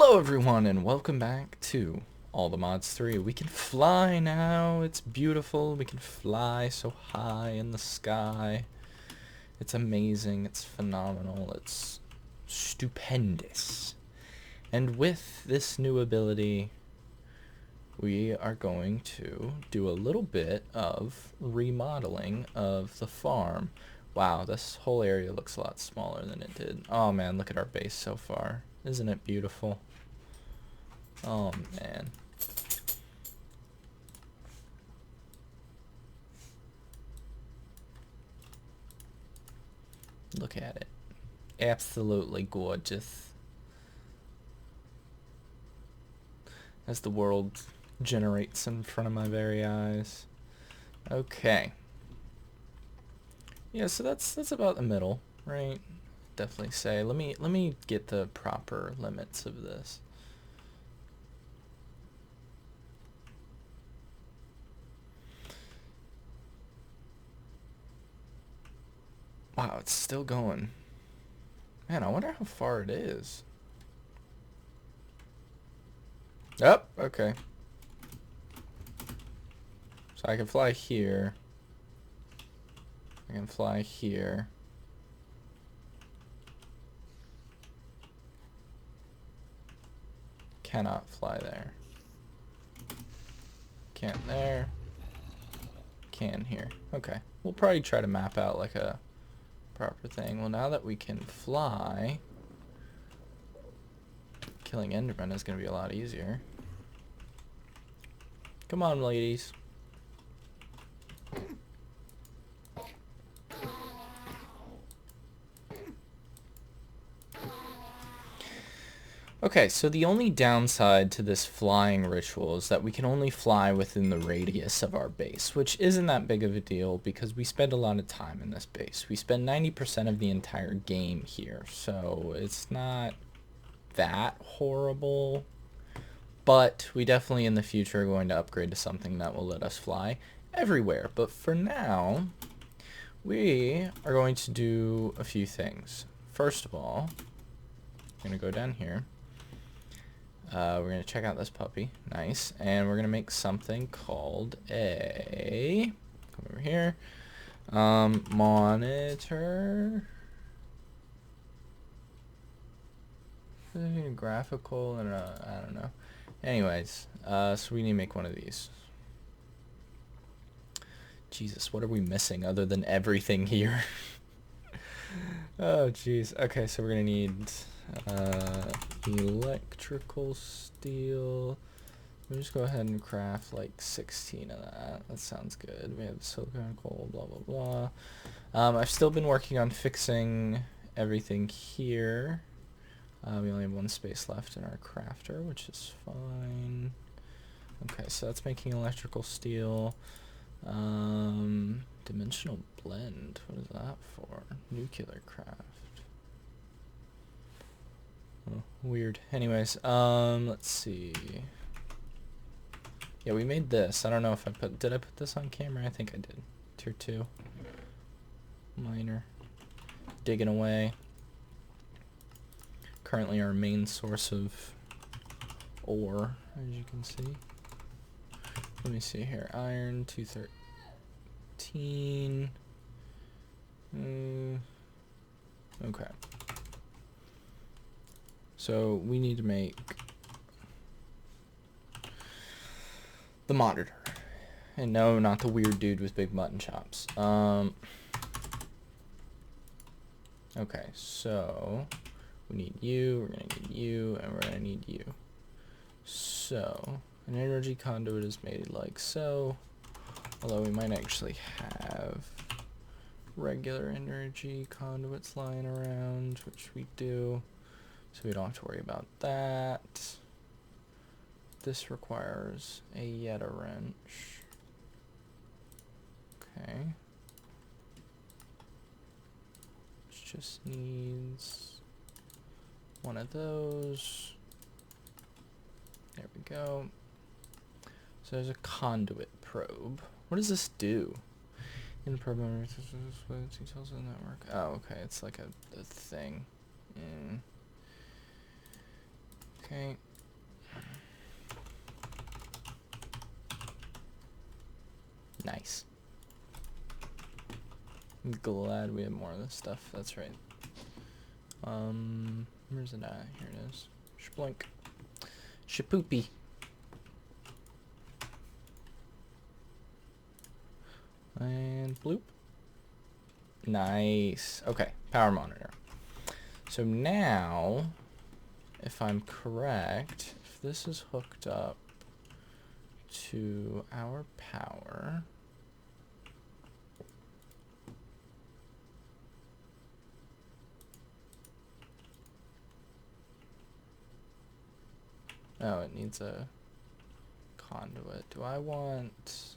Hello everyone and welcome back to All the Mods 3. We can fly now. It's beautiful. We can fly so high in the sky. It's amazing. It's phenomenal. It's stupendous. And with this new ability, we are going to do a little bit of remodeling of the farm. Wow, this whole area looks a lot smaller than it did. Oh man, look at our base so far. Isn't it beautiful? Oh man. Look at it. Absolutely gorgeous. As the world generates in front of my very eyes. Okay. Yeah, so that's about the middle, right? Definitely say. Let me get the proper limits of this. Wow, it's still going. Man, I wonder how far it is. Oh, okay. So I can fly here. I can fly here. Cannot fly there. Can't there. Can here. Okay. We'll probably try to map out like a proper thing. Well, now that we can fly, killing Enderman is going to be a lot easier. Come on, ladies. Okay, so the only downside to this flying ritual is that we can only fly within the radius of our base, which isn't that big of a deal because we spend a lot of time in this base. We spend 90% of the entire game here, so it's not that horrible. But we definitely in the future are going to upgrade to something that will let us fly everywhere. But for now, we are going to do a few things. First of all, I'm going to go down here. We're going to check out this puppy. Nice. And we're going to make something called a... Come over here. Monitor. Graphical and I don't know. Anyways, so we need to make one of these. Jesus, what are we missing other than everything here? Oh, jeez. Okay, so we're going to need... electrical steel. Let me just go ahead and craft like 16 of that. That sounds good. We have silicone, coal, blah blah blah. I've still been working on fixing everything here. We only have one space left in our crafter, which is fine. Okay, so that's making electrical steel. Dimensional blend. What is that for? Nuclear craft. Oh, weird. Anyways, let's see. Yeah, we made this. I don't know if did I put this on camera? I think I did. Tier 2. Miner. Digging away. Currently our main source of ore, as you can see. Let me see here. Iron, 213. Okay. So we need to make the monitor. And no, not the weird dude with big mutton chops. Okay, so we need you, we're gonna need you, and we're gonna need you. So an energy conduit is made like so. Although we might actually have regular energy conduits lying around, which we do. So we don't have to worry about that. This requires a Yeta wrench. Okay. Which just needs one of those. There we go. So there's a conduit probe. What does this do? In the probe details of the network. Oh, okay. It's like a thing. Okay. Nice. I'm glad we have more of this stuff. That's right. Where's it at? Here it is. Shblink. Shapoopy. And bloop. Nice. Okay, power monitor. So now, if I'm correct, if this is hooked up to our power, oh, it needs a conduit. Do I want,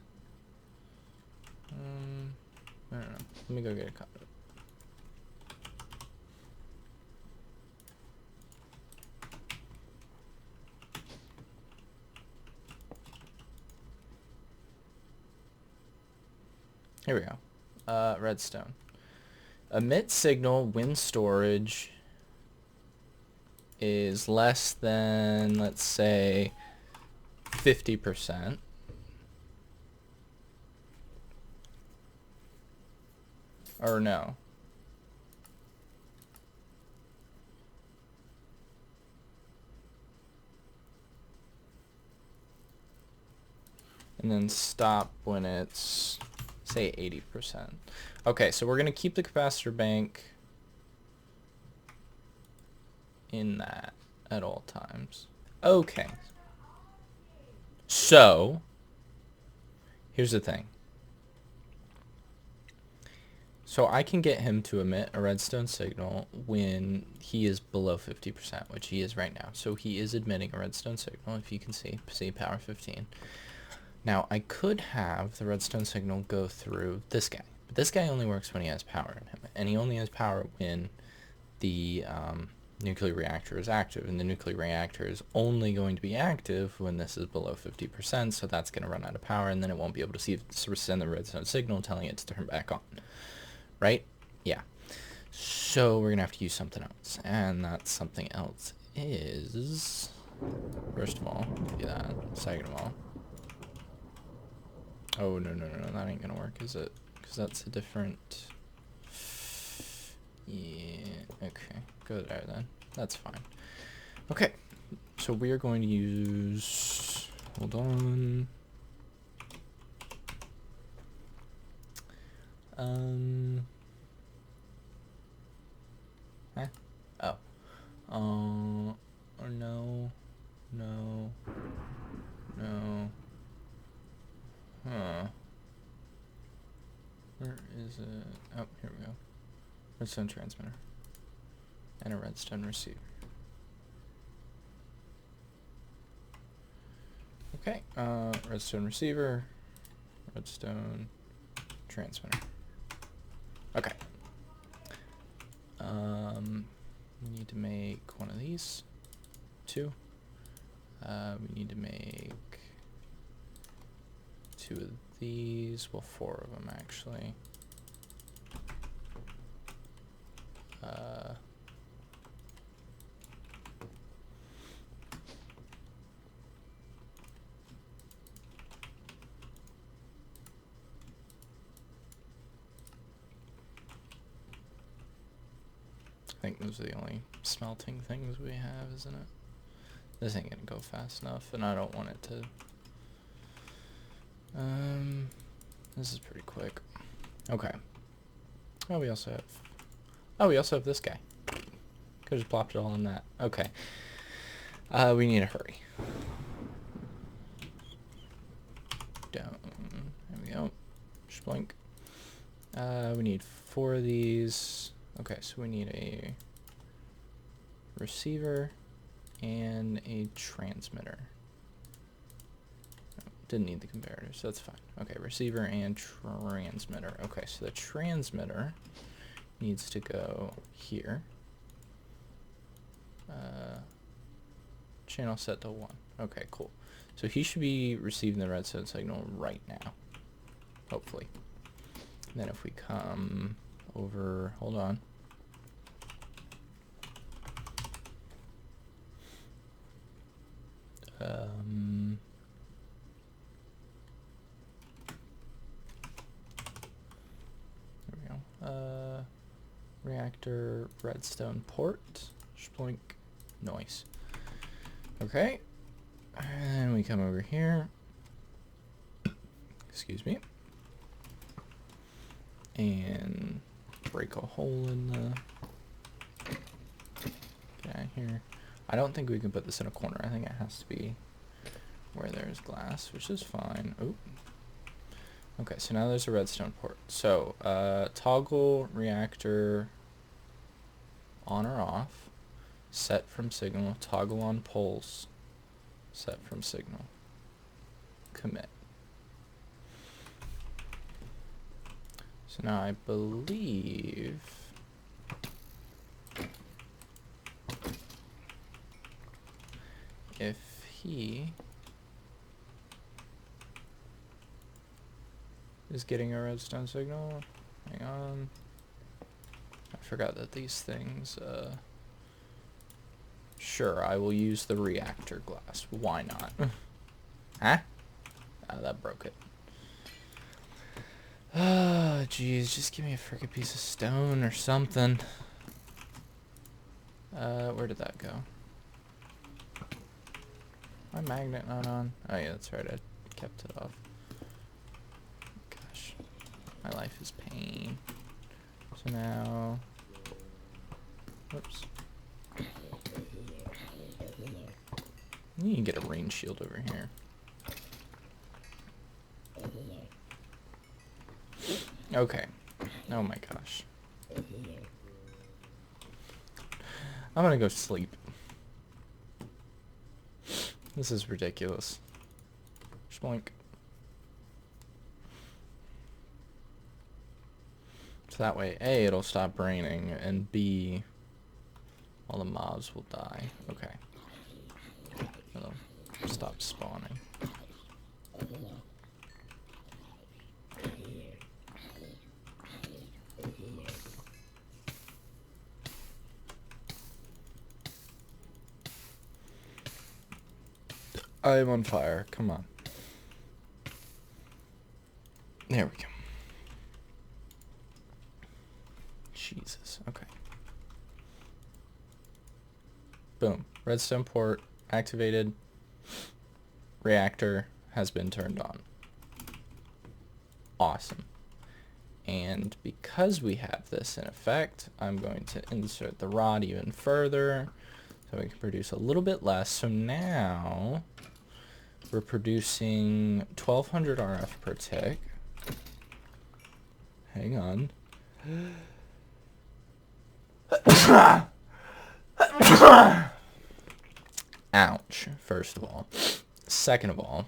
I don't know. Let me go get a conduit. Here we go. Redstone. Emit signal when storage is less than, let's say, 50%. Or no. And then stop when it's, say, 80%. Okay, so we're going to keep the capacitor bank in that at all times. Okay. So, here's the thing. So I can get him to emit a redstone signal when he is below 50%, which he is right now. So he is emitting a redstone signal, if you can see power 15. Now, I could have the redstone signal go through this guy. But this guy only works when he has power in him. And he only has power when the nuclear reactor is active. And the nuclear reactor is only going to be active when this is below 50%. So that's going to run out of power. And then it won't be able to send the redstone signal telling it to turn back on. Right? Yeah. So we're going to have to use something else. And that something else is... First of all, do that. Second of all... Oh, no, that ain't gonna work, is it? Because that's a different... Yeah, okay. Go there, then. That's fine. Okay, so we are going to use... Hold on. Huh? Oh. Or no. No. No. Huh. Where is it? Oh, here we go. Redstone transmitter. And a redstone receiver. Okay, redstone receiver, redstone transmitter. Okay. We need to make one of these. 2. We need to make 2 of these. Well, 4 of them actually. I think those are the only smelting things we have, isn't it? This ain't gonna go fast enough, and I don't want it to... This is pretty quick. Okay. Oh, we also have this guy. Could've just plopped it all in that. Okay. We need to hurry. Down. There we go. Splink. We need 4 of these. Okay, so we need a receiver and a transmitter. Didn't need the converter, so that's fine. Okay, receiver and transmitter. Okay, so the transmitter needs to go here. Channel set to 1. Okay, cool. So he should be receiving the redstone signal right now. Hopefully. And then if we come over, hold on. reactor redstone port. Shpoink. Noise. Okay. And we come over here. Excuse me. And break a hole in the... Get out of here. I don't think we can put this in a corner. I think it has to be where there's glass, which is fine. Oop. Okay, so now there's a redstone port. So, toggle reactor on or off. Set from signal. Toggle on pulse. Set from signal. Commit. So now I believe if he is getting a redstone signal, hang on, I forgot that these things, sure, I will use the reactor glass, why not? Huh? Oh, that broke it. Oh, jeez, just give me a frickin' piece of stone or something. Where did that go? My magnet not on? Oh yeah, that's right, I kept it off. Gosh, my life is pain. So now, whoops. You can get a rain shield over here. Okay. Oh my gosh. I'm gonna go sleep. This is ridiculous. Shmoink. So that way, A, it'll stop raining, and B, all the mobs will die. Okay. It'll stop spawning. I am on fire. Come on. There we go. Jesus. Okay. Boom. Redstone port activated. Reactor has been turned on. Awesome. And because we have this in effect, I'm going to insert the rod even further so we can produce a little bit less. So now we're producing 1200 RF per tick. Hang on. Ouch, first of all. Second of all,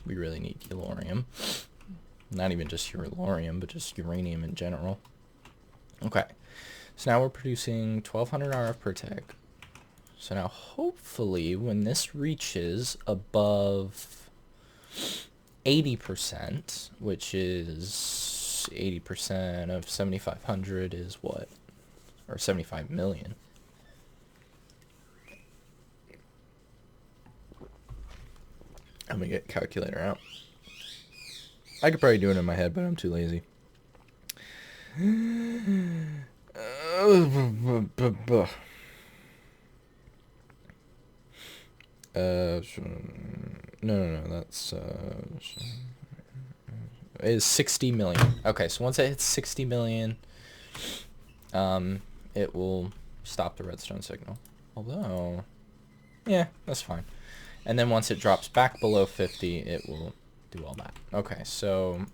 we really need uranium. Not even just uranium, but just uranium in general. Okay, so now we're producing 1200 RF per tick. So now hopefully when this reaches above 80%, which is 80% of 7,500 is what? Or 75 million. I'm gonna get a calculator out. I could probably do it in my head, but I'm too lazy. No, that's, it's 60 million. Okay, so once it hits 60 million, it will stop the redstone signal. Although, yeah, that's fine. And then once it drops back below 50, it will do all that. Okay, so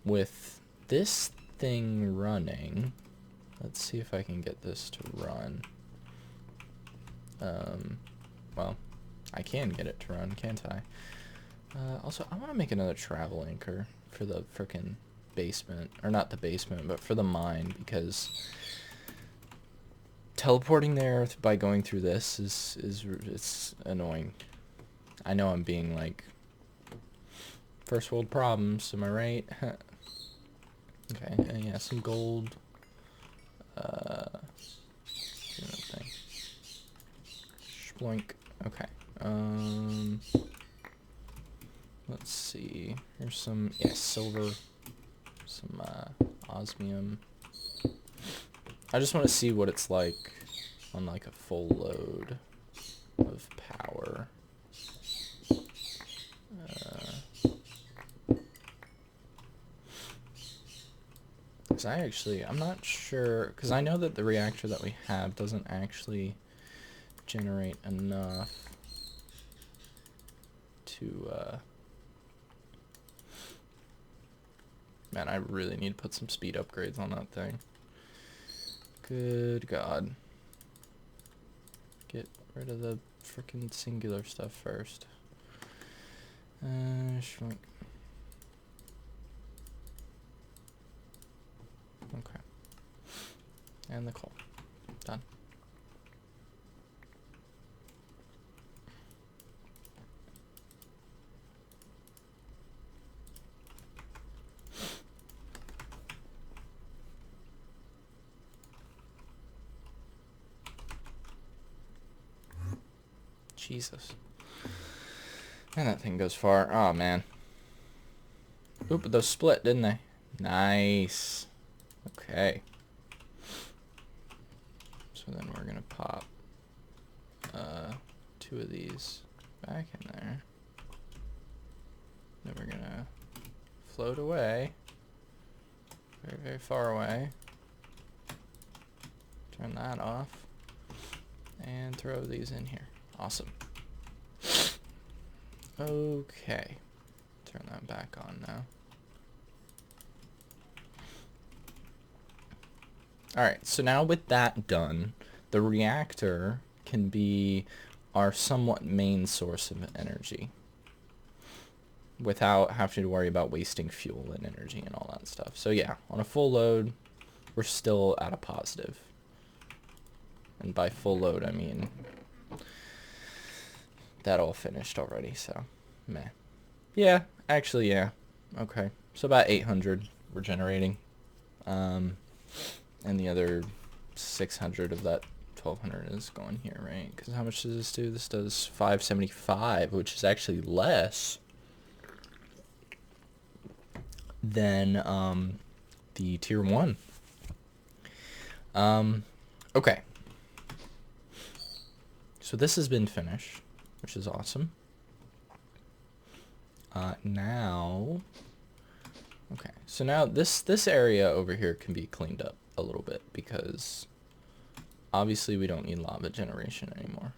with this thing running, let's see if I can get this to run. Well, I can get it to run, can't I? Also, I want to make another travel anchor for the frickin' basement. Or not the basement, but for the mine, because teleporting there by going through this it's annoying. I know I'm being like first world problems, am I right? Okay, yeah, some gold. Thing. Sploink. Okay. Let's see. Here's some silver, some osmium. I just want to see what it's like on like a full load of power. Because I'm not sure, because I know that the reactor that we have doesn't actually generate enough to, man, I really need to put some speed upgrades on that thing. Good God. Get rid of the frickin' singular stuff first. Shrink. Okay. And the coal. Done. Jesus. And that thing goes far. Oh, man. Oop, those split, didn't they? Nice. Okay. So then we're going to pop 2 of these back in there. Then we're going to float away. Very, very far away. Turn that off. And throw these in here. Awesome. Okay. Turn that back on now. Alright, so now with that done, the reactor can be our somewhat main source of energy without having to worry about wasting fuel and energy and all that stuff. So yeah, on a full load, we're still at a positive. And by full load, I mean that all finished already, so meh. Yeah, actually, yeah. Okay, so about 800 we're generating. And the other 600 of that 1200 is going here, right? Because how much does this do? This does 575, which is actually less than the tier 1. Okay. So this has been finished, which is awesome. Now, okay. So now this area over here can be cleaned up a little bit because obviously we don't need lava generation anymore,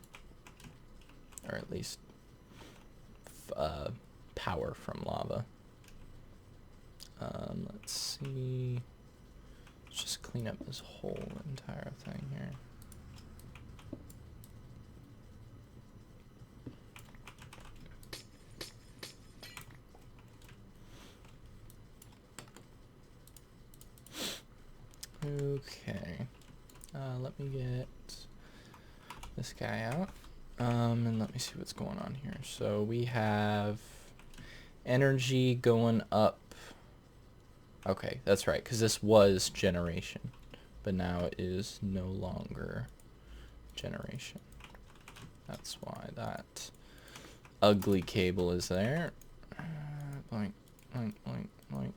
or at least power from lava. Let's see. Let's just clean up this whole entire thing here. Okay, let me get this guy out, and let me see what's going on here. So we have energy going up. Okay, that's right, because this was generation, but now it is no longer generation. That's why that ugly cable is there. Boink, boink, boink, boink.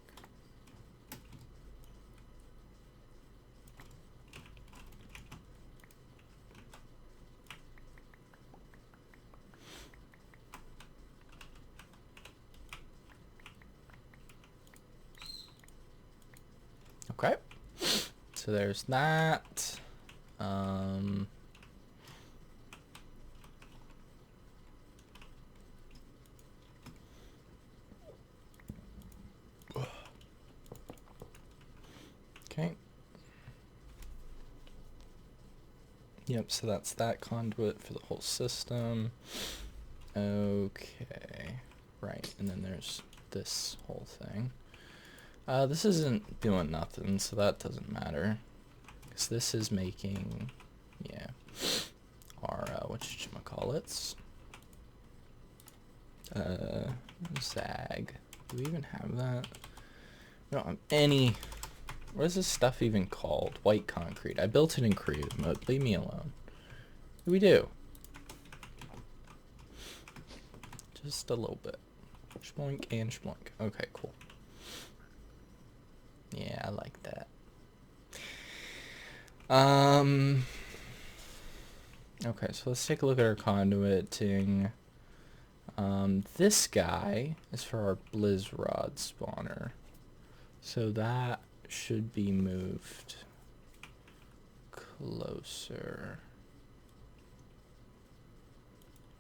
Okay, so there's that. Okay. Yep, so that's that conduit for the whole system. Okay, right, and then there's this whole thing. This isn't doing nothing, so that doesn't matter. Because this is making, yeah, our, whatchamacallits? Zag. Do we even have that? We don't have any. What is this stuff even called? White concrete. I built it in creative mode. Leave me alone. What do we do? Just a little bit. Shmoink and shmoink. Okay, cool. Yeah, I like that. Okay, so let's take a look at our conduiting. This guy is for our Blizz Rod spawner. So that should be moved closer.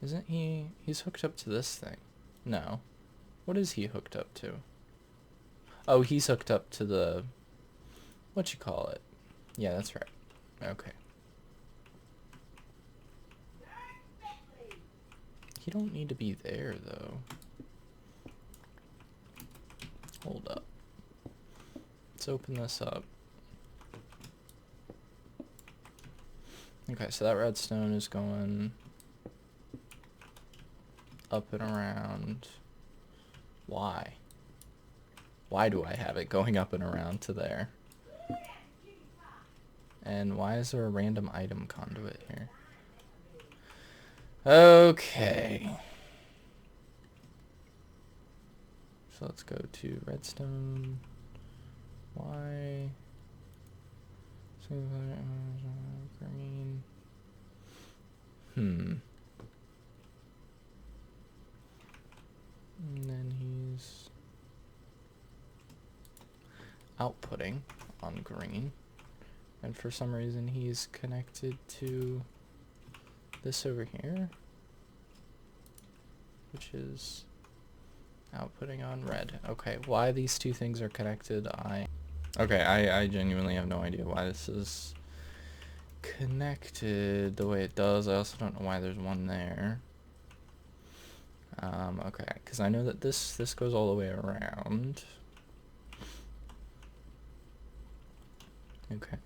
Isn't he? He's hooked up to this thing. No. What is he hooked up to? Oh, he's hooked up to the... what you call it? Yeah, that's right. Okay. He don't need to be there, though. Hold up. Let's open this up. Okay, so that redstone is going up and around. Why? Why do I have it going up and around to there? And why is there a random item conduit here? Okay. So let's go to redstone. Why? Green. And then he's outputting on green. And for some reason he's connected to this over here, which is outputting on red. Okay, why these two things are connected, I genuinely have no idea why this is connected the way it does. I also don't know why there's one there. Okay, because I know that this goes all the way around. Okay,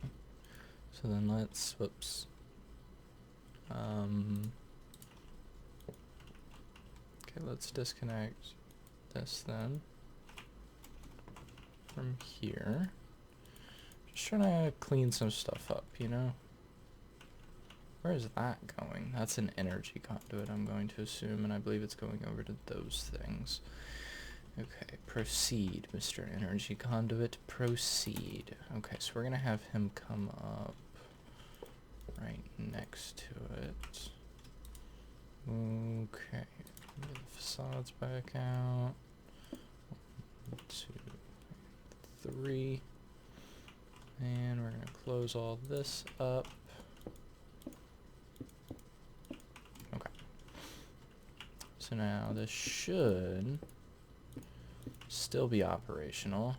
so then let's, whoops. Okay, let's disconnect this then from here. Just trying to clean some stuff up, you know? Where is that going? That's an energy conduit, I'm going to assume, and I believe it's going over to those things. Okay, proceed, Mr. Energy Conduit, proceed. Okay, so we're gonna have him come up right next to it. Okay, get the facades back out. 1, 2, 3. And we're gonna close all this up. Okay. So now this should still be operational.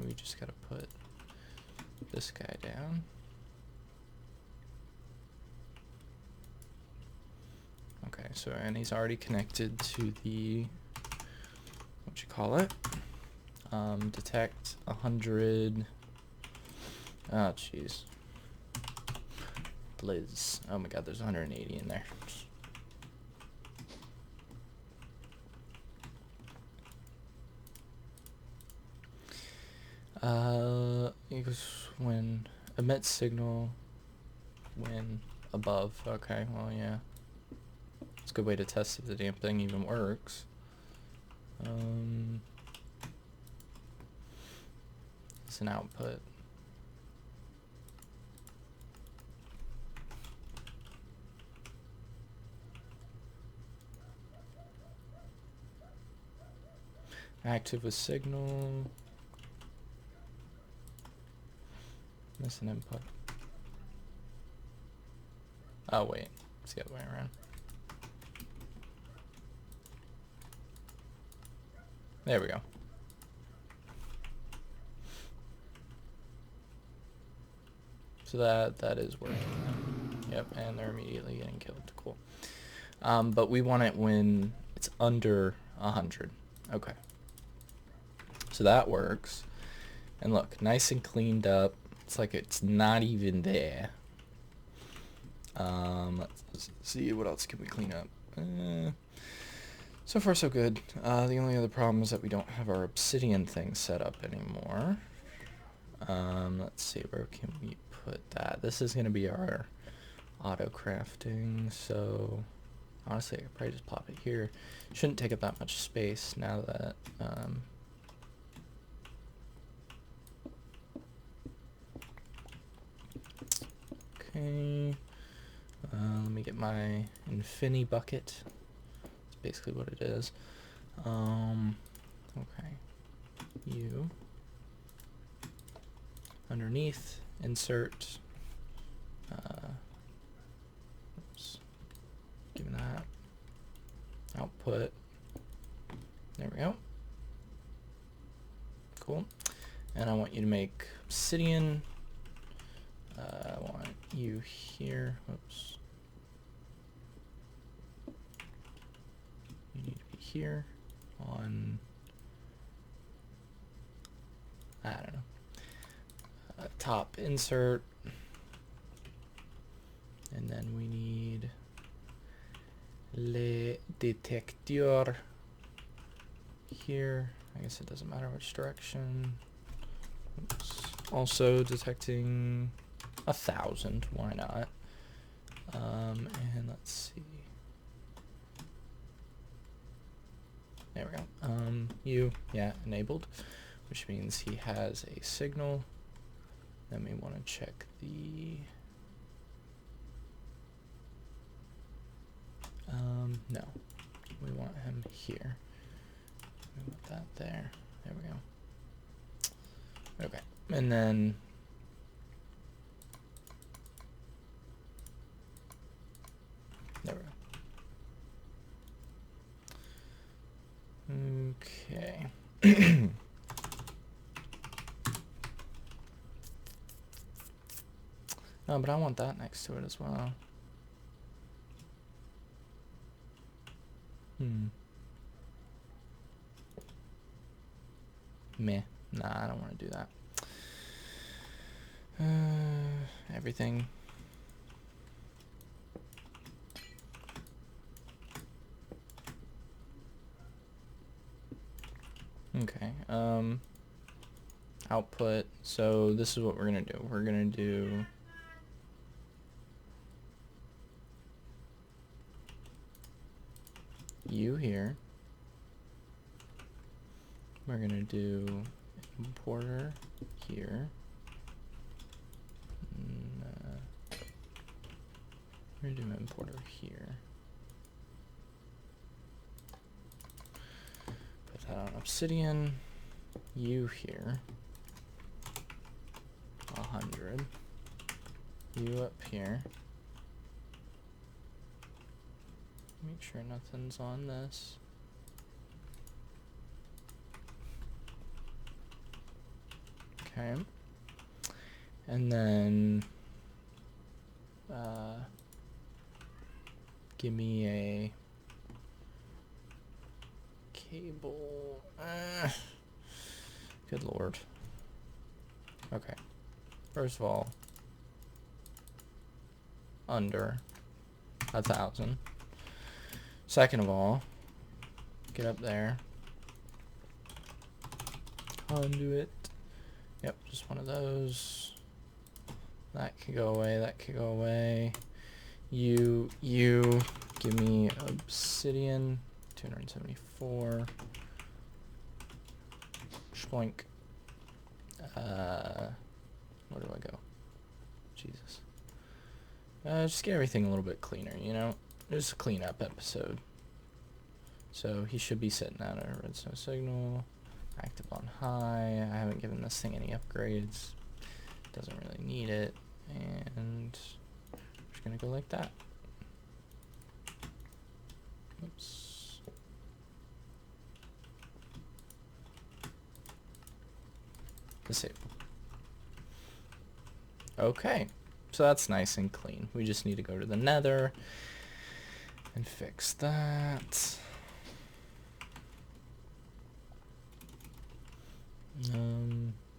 We just gotta put this guy down. Okay, so and he's already connected to the, what you call it? Detect 100. Oh jeez. Blizz. Oh my god, there's 180 in there. Equals when emits signal when above. Okay, well yeah. It's a good way to test if the damn thing even works. It's an output. Active with signal. That's an input. Oh wait, it's the other way around. There we go. So that is working now. Yep, and they're immediately getting killed. Cool. But we want it when it's under 100. Okay. So that works. And look, nice and cleaned up. It's like it's not even there. Let's see, what else can we clean up? So far so good. The only other problem is that we don't have our obsidian thing set up anymore. Let's see, where can we put that? This is going to be our auto crafting, so Honestly, I could probably just plop it here. Shouldn't take up that much space now that, okay. Let me get my infinity bucket. That's basically what it is. Okay. You. Underneath, insert. Oops. Give me that. Output. There we go. Cool. And I want you to make obsidian. I want you here. Oops. You need to be here on, I don't know, top insert. And then we need le detector here. I guess it doesn't matter which direction. Oops. Also detecting 1,000. Why not? And let's see. There we go. Enabled, which means he has a signal. Then we want to check the. No, we want him here. We want that there. There we go. Okay, and then there we go. Okay. No, but I want that next to it as well. Meh. Nah, I don't want to do that. Everything. Okay. Output. So this is what we're gonna do. We're gonna do you here. We're gonna do importer here. We're gonna do importer here. Put that on obsidian. You here. 100. You up here. Make sure nothing's on this. Okay. And then give me a cable. Good lord. Okay. First of all, under 1,000. Second of all, get up there. Conduit. Yep, just one of those. That could go away, that could go away. You give me obsidian, 274. Schloink. Where do I go? Jesus. Just get everything a little bit cleaner, you know? Just a cleanup episode. So he should be sitting at a redstone signal. Active on high. I haven't given this thing any upgrades. Doesn't really need it. And we're just gonna go like that. Oops. Disable. Okay. So that's nice and clean. We just need to go to the nether and fix that.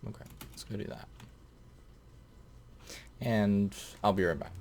Okay, let's go do that. And I'll be right back.